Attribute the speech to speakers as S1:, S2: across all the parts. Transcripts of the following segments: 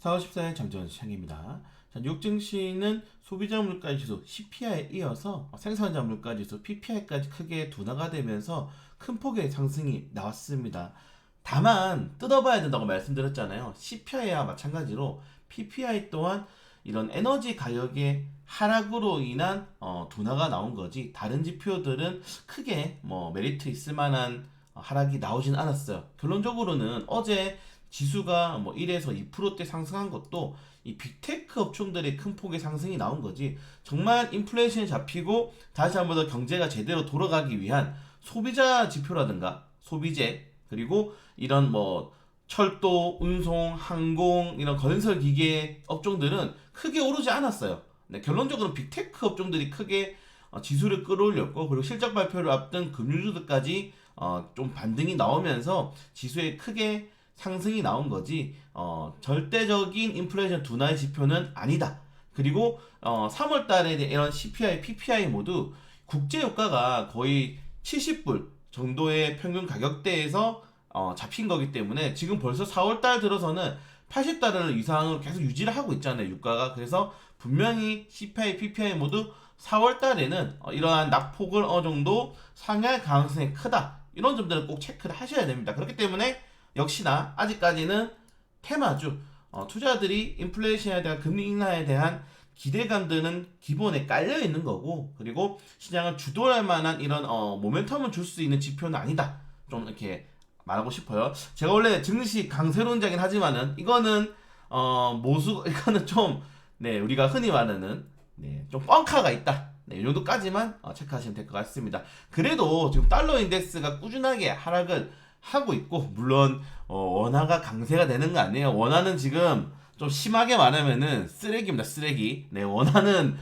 S1: 4월 14일 장전 시장입니다. 자, 뉴욕 증시는 소비자 물가 지수 CPI에 이어서 생산자 물가 지수 PPI까지 크게 둔화가 되면서 큰 폭의 상승이 나왔습니다. 다만 뜯어봐야 된다고 말씀드렸잖아요. CPI와 마찬가지로 PPI 또한 이런 에너지 가격의 하락으로 인한 둔화가 나온 거지, 다른 지표들은 크게 메리트 있을 만한 하락이 나오진 않았어요. 결론적으로는 어제 지수가 1에서 2%대 상승한 것도 이 빅테크 업종들의 큰 폭의 상승이 나온 거지, 정말 인플레이션이 잡히고 다시 한번 더 경제가 제대로 돌아가기 위한 소비자 지표라든가 소비재, 그리고 이런 철도, 운송, 항공, 이런 건설 기계 업종들은 크게 오르지 않았어요. 네, 결론적으로 빅테크 업종들이 크게 지수를 끌어올렸고, 그리고 실적 발표를 앞둔 금융주들까지 좀 반등이 나오면서 지수에 크게 상승이 나온 거지, 절대적인 인플레이션 둔화의 지표는 아니다. 그리고 3월 달에 이런 CPI, PPI 모두 국제 유가가 거의 70불 정도의 평균 가격대에서 잡힌 거기 때문에 지금 벌써 4월 달 들어서는 80달러 이상으로 계속 유지를 하고 있잖아요, 유가가. 그래서 분명히 CPI, PPI 모두 4월 달에는 이러한 낙폭을 어느 정도 상회할 가능성이 크다. 이런 점들은 꼭 체크를 하셔야 됩니다. 그렇기 때문에 역시나 아직까지는 테마주, 투자들이 인플레이션에 대한 금리 인하에 대한 기대감들은 기본에 깔려 있는 거고, 그리고 시장을 주도할 만한 이런 모멘텀을 줄 수 있는 지표는 아니다. 좀 이렇게 말하고 싶어요. 제가 원래 증시 강세론자긴 하지만은 이거는 이거는 좀, 네, 우리가 흔히 말하는, 네, 좀 뻥카가 있다. 네, 이 정도까지만 체크하시면 될 것 같습니다. 그래도 지금 달러 인덱스가 꾸준하게 하락을 하고 있고, 물론 원화가 강세가 되는 거 아니에요. 원화는 지금 좀 심하게 말하면은 쓰레기입니다, 쓰레기. 네, 원화는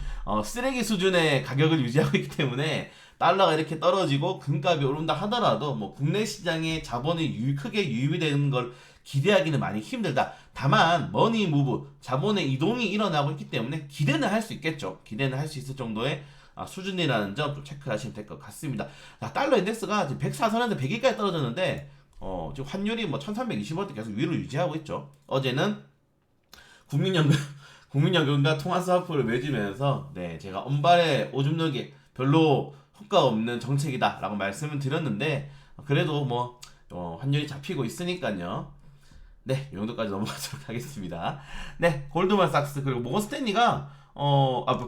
S1: 쓰레기 수준의 가격을 유지하고 있기 때문에 달러가 이렇게 떨어지고 금값이 오른다 하더라도 국내 시장의 자본이 크게 유입이 되는 걸 기대하기는 많이 힘들다. 다만 머니 무브, 자본의 이동이 일어나고 있기 때문에 기대는 할 수 있겠죠. 기대는 할 수 있을 정도의 수준이라는 점 좀 체크하시면 될 것 같습니다. 달러 인덱스가 지금 104선에서 100일까지 떨어졌는데 지금 환율이 1320원대 계속 위로 유지하고 있죠. 어제는 국민연금과 통화스와프를 맺으면서, 네, 제가 언발의 오줌 누기 별로 효과 없는 정책이다라고 말씀을 드렸는데, 그래도 환율이 잡히고 있으니까요. 네, 이 정도까지 넘어가도록 하겠습니다. 네, 골드만삭스 그리고 모건 스탠리가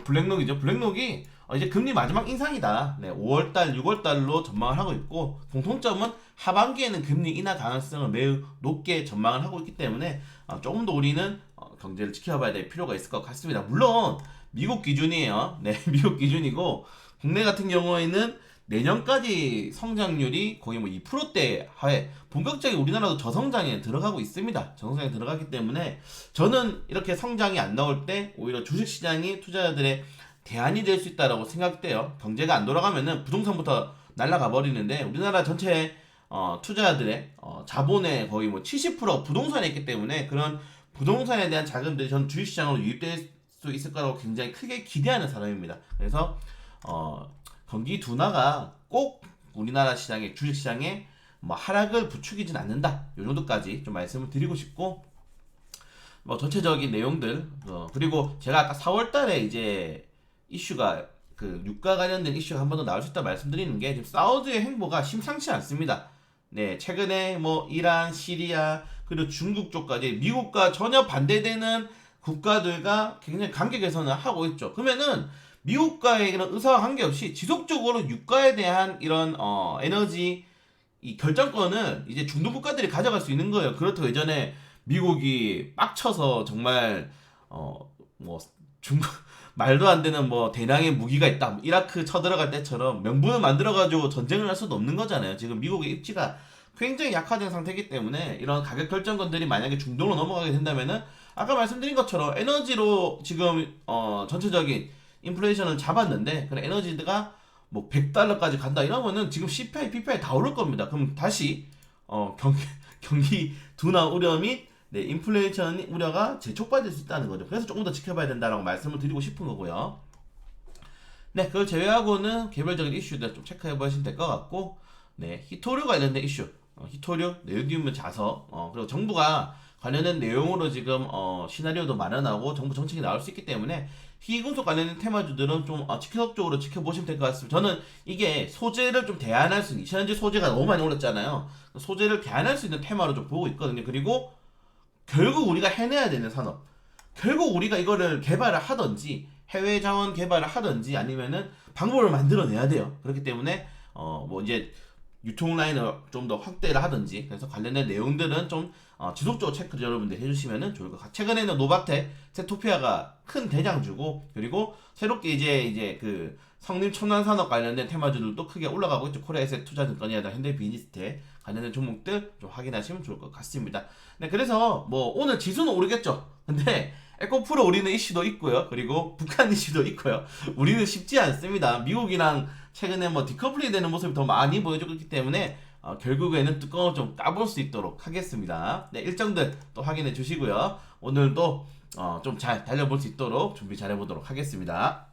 S1: 블랙록이죠. 블랙록이 이제 금리 마지막 인상이다. 네, 5월달, 6월달로 전망을 하고 있고, 공통점은 하반기에는 금리 인하 가능성을 매우 높게 전망을 하고 있기 때문에 조금 더 우리는 경제를 지켜봐야 될 필요가 있을 것 같습니다. 물론 미국 기준이에요. 네, 미국 기준이고, 국내 같은 경우에는 내년까지 성장률이 거의 2%대 하에 본격적인 우리나라도 저성장에 들어가고 있습니다. 저성장에 들어가기 때문에 저는 이렇게 성장이 안 나올 때 오히려 주식시장이 투자자들의 대안이 될 수 있다고 생각돼요. 경제가 안 돌아가면은 부동산부터 날아가 버리는데, 우리나라 전체 투자자들의 자본의 거의 70%가 부동산에 있기 때문에 그런 부동산에 대한 자금들이 전 주식시장으로 유입될 수 있을 거라고 굉장히 크게 기대하는 사람입니다. 그래서 경기 둔화가 꼭 우리나라 시장의 주식시장에 하락을 부추기진 않는다. 이 정도까지 좀 말씀을 드리고 싶고, 전체적인 내용들, 그리고 제가 아까 4월달에 이제 이슈가 유가 관련된 이슈가 한 번 더 나올 수 있다 말씀드리는 게, 지금 사우디의 행보가 심상치 않습니다. 네, 최근에 이란, 시리아, 그리고 중국 쪽까지 미국과 전혀 반대되는 국가들과 굉장히 관계 개선을 하고 있죠. 그러면은 미국과의 이런 의사와 관계없이 지속적으로 유가에 대한 이런 에너지 이 결정권을 이제 중동 국가들이 가져갈 수 있는 거예요. 그렇다고 예전에 미국이 빡쳐서 정말 중국 말도 안 되는 대량의 무기가 있다, 이라크 쳐들어갈 때처럼 명분을 만들어가지고 전쟁을 할 수도 없는 거잖아요. 지금 미국의 입지가 굉장히 약화된 상태이기 때문에 이런 가격 결정권들이 만약에 중동으로 넘어가게 된다면은 아까 말씀드린 것처럼 에너지로 지금 전체적인 인플레이션을 잡았는데, 그런 에너지가 100달러까지 간다 이러면은 지금 CPI, PPI 다 오를 겁니다. 그럼 다시 경기 둔화 우려 및 인플레이션 우려가 재촉발될 수 있다는 거죠. 그래서 조금 더 지켜봐야 된다라고 말씀을 드리고 싶은 거고요. 네, 그걸 제외하고는 개별적인 이슈들 좀 체크해 보시면 될 것 같고, 네, 히토류 관련된 이슈, 히토류, 네오디움 자석, 그리고 정부가 관련된 내용으로 지금 시나리오도 마련하고 정부 정책이 나올 수 있기 때문에 희귀금속 관련된 테마주들은 좀 지속적으로 지켜보시면 될 것 같습니다. 저는 이게 소재를 좀 대안할 수 있는, 현재 소재가 너무 많이 올랐잖아요. 소재를 대안할 수 있는 테마로 좀 보고 있거든요. 그리고 결국 우리가 해내야 되는 산업, 결국 우리가 이거를 개발을 하든지 해외 자원 개발을 하든지 아니면은 방법을 만들어내야 돼요. 그렇기 때문에 뭐 이제 유통 라인을 좀 더 확대를 하든지, 그래서 관련된 내용들은 좀 지속적으로 체크를 여러분들 해주시면 좋을 것 같아요. 최근에는 노바텍, 세토피아가 큰 대장주고, 그리고 새롭게 이제 그 성림 첨단 산업 관련된 테마주들도 크게 올라가고 있죠. 코리아에셋 투자증권이나 현대비즈니스텍 관련된 종목들 좀 확인하시면 좋을 것 같습니다. 네, 그래서 뭐 오늘 지수는 오르겠죠. 근데 에코프로 우리는 이슈도 있고요. 그리고 북한 이슈도 있고요. 우리는 쉽지 않습니다. 미국이랑 최근에 뭐 디커플링 되는 모습이 더 많이 보여주고 있기 때문에 결국에는 뚜껑을 좀 까볼 수 있도록 하겠습니다. 네, 일정들 또 확인해 주시고요. 오늘도 좀 잘 달려볼 수 있도록 준비 잘 해보도록 하겠습니다.